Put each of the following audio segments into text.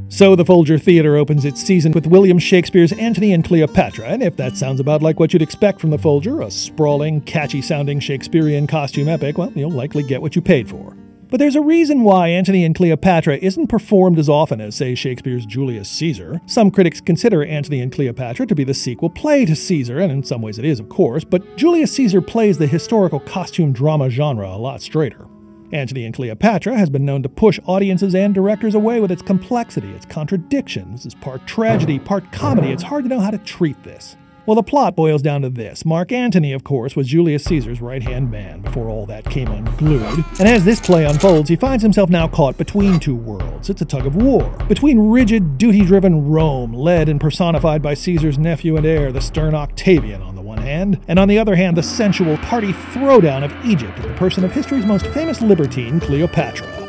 So the Folger Theatre opens its season with William Shakespeare's Antony and Cleopatra, and if that sounds about like what you'd expect from the Folger, a sprawling, catchy-sounding Shakespearean costume epic, well, you'll likely get what you paid for. But there's a reason why Antony and Cleopatra isn't performed as often as, say, Shakespeare's Julius Caesar. Some critics consider Antony and Cleopatra to be the sequel play to Caesar, and in some ways it is, of course, but Julius Caesar plays the historical costume drama genre a lot straighter. Antony and Cleopatra has been known to push audiences and directors away with its complexity, its contradictions. This is part tragedy, part comedy. It's hard to know how to treat this. Well, the plot boils down to this. Mark Antony, of course, was Julius Caesar's right-hand man before all that came unglued. And as this play unfolds, he finds himself now caught between two worlds. It's a tug of war. Between rigid, duty-driven Rome, led and personified by Caesar's nephew and heir, the stern Octavian, on the one hand, and on the other hand, the sensual, party throwdown of Egypt in the person of history's most famous libertine, Cleopatra.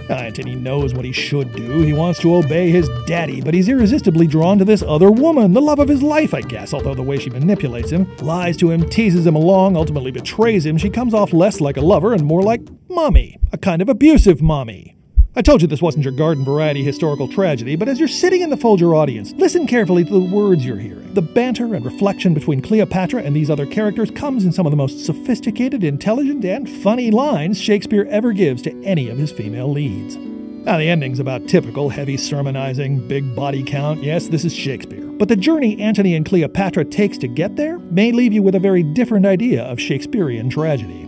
Antony knows what he should do. He wants to obey his daddy, but he's irresistibly drawn to this other woman, the love of his life, I guess, although the way she manipulates him, lies to him, teases him along, ultimately betrays him, she comes off less like a lover and more like mommy, a kind of abusive mommy. I told you this wasn't your garden variety historical tragedy, but as you're sitting in the Folger audience, listen carefully to the words you're hearing. The banter and reflection between Cleopatra and these other characters comes in some of the most sophisticated, intelligent, and funny lines Shakespeare ever gives to any of his female leads. Now, the ending's about typical heavy sermonizing, big body count. Yes, this is Shakespeare. But the journey Antony and Cleopatra takes to get there may leave you with a very different idea of Shakespearean tragedy.